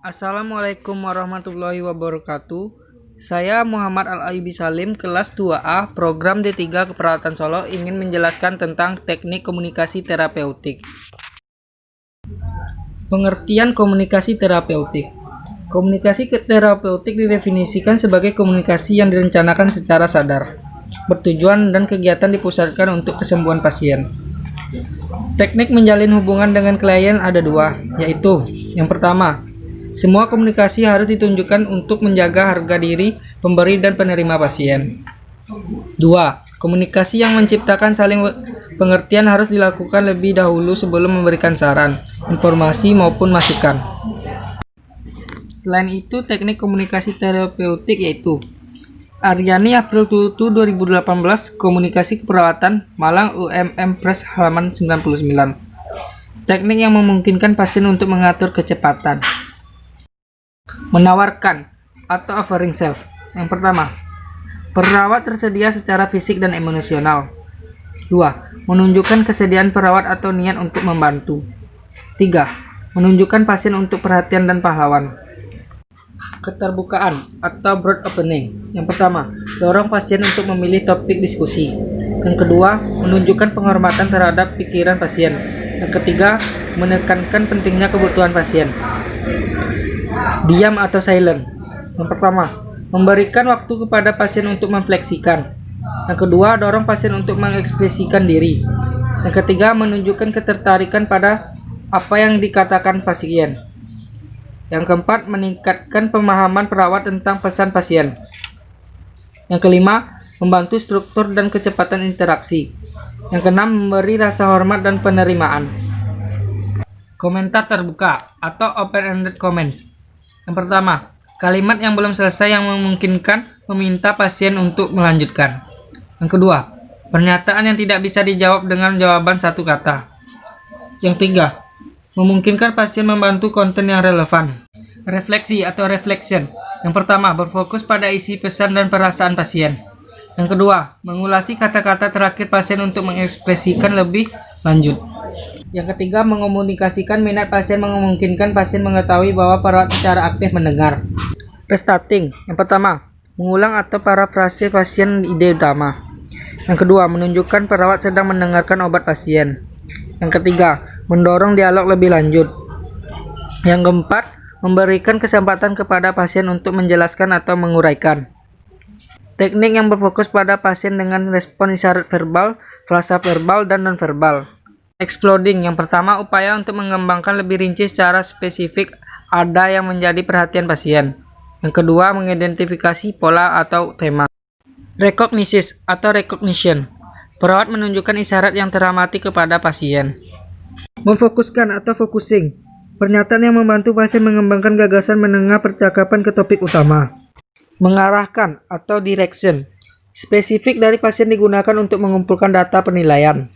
Assalamualaikum warahmatullahi wabarakatuh. Saya Muhammad Al-Ayubi Salim, kelas 2A, program D3 Keperawatan Solo, ingin menjelaskan tentang teknik komunikasi terapeutik. Pengertian komunikasi terapeutik. Komunikasi terapeutik didefinisikan sebagai komunikasi yang direncanakan secara sadar, bertujuan dan kegiatan dipusatkan untuk kesembuhan pasien. Teknik menjalin hubungan dengan klien ada dua, yaitu yang pertama, semua komunikasi harus ditunjukkan untuk menjaga harga diri pemberi dan penerima pasien. 2. Komunikasi yang menciptakan saling pengertian harus dilakukan lebih dahulu sebelum memberikan saran, informasi maupun masukan. Selain itu, teknik komunikasi terapeutik yaitu Aryani April 1 2018, Komunikasi Keperawatan, Malang UMM Press halaman 99. Teknik yang memungkinkan pasien untuk mengatur kecepatan. Menawarkan atau offering self. Yang pertama, perawat tersedia secara fisik dan emosional. 2. Menunjukkan kesediaan perawat atau niat untuk membantu. 3. Menunjukkan pasien untuk perhatian dan pahlawan. Keterbukaan atau broad opening. Yang pertama, dorong pasien untuk memilih topik diskusi. Yang kedua, menunjukkan penghormatan terhadap pikiran pasien. Yang ketiga, menekankan pentingnya kebutuhan pasien. Diam atau silent. Yang pertama, memberikan waktu kepada pasien untuk memfleksikan. Yang kedua, dorong pasien untuk mengekspresikan diri. Yang ketiga, menunjukkan ketertarikan pada apa yang dikatakan pasien. Yang keempat, meningkatkan pemahaman perawat tentang pesan pasien. Yang kelima, membantu struktur dan kecepatan interaksi. Yang keenam, memberi rasa hormat dan penerimaan. Komentar terbuka atau open-ended comments. Yang pertama, kalimat yang belum selesai yang memungkinkan meminta pasien untuk melanjutkan. Yang kedua, pernyataan yang tidak bisa dijawab dengan jawaban satu kata. Yang tiga, memungkinkan pasien membantu konten yang relevan. Refleksi atau reflection. Yang pertama, berfokus pada isi pesan dan perasaan pasien. Yang kedua, mengulasi kata-kata terakhir pasien untuk mengekspresikan lebih lanjut. Yang ketiga, mengomunikasikan minat pasien, memungkinkan pasien mengetahui bahwa perawat secara aktif mendengar. Restating. Yang pertama, mengulang atau parafrase pasien ide utama. Yang kedua, menunjukkan perawat sedang mendengarkan obat pasien. Yang ketiga, mendorong dialog lebih lanjut. Yang keempat, memberikan kesempatan kepada pasien untuk menjelaskan atau menguraikan. Teknik yang berfokus pada pasien dengan respon isyarat verbal, frasa verbal, dan nonverbal. Exploding. Yang pertama, upaya untuk mengembangkan lebih rinci secara spesifik ada yang menjadi perhatian pasien. Yang kedua, mengidentifikasi pola atau tema. Recognition atau recognition. Perawat menunjukkan isyarat yang teramati kepada pasien. Memfokuskan atau focusing. Pernyataan yang membantu pasien mengembangkan gagasan menengah percakapan ke topik utama. Mengarahkan atau direction. Spesifik dari pasien digunakan untuk mengumpulkan data penilaian.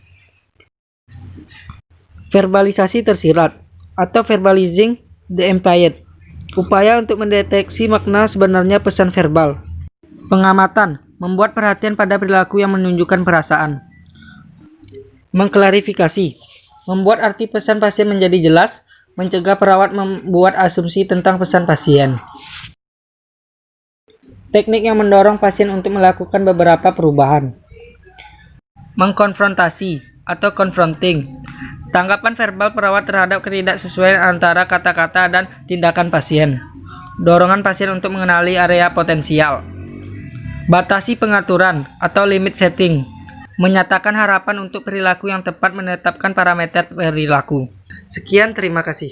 Verbalisasi tersirat atau verbalizing the implied. Upaya untuk mendeteksi makna sebenarnya pesan verbal. Pengamatan. Membuat perhatian pada perilaku yang menunjukkan perasaan. Mengklarifikasi. Membuat arti pesan pasien menjadi jelas. Mencegah perawat membuat asumsi tentang pesan pasien. Teknik yang mendorong pasien untuk melakukan beberapa perubahan. Mengkonfrontasi atau confronting. Tanggapan verbal perawat terhadap ketidaksesuaian antara kata-kata dan tindakan pasien. Dorongan pasien untuk mengenali area potensial. Batasi pengaturan atau limit setting. Menyatakan harapan untuk perilaku yang tepat, menetapkan parameter perilaku. Sekian, terima kasih.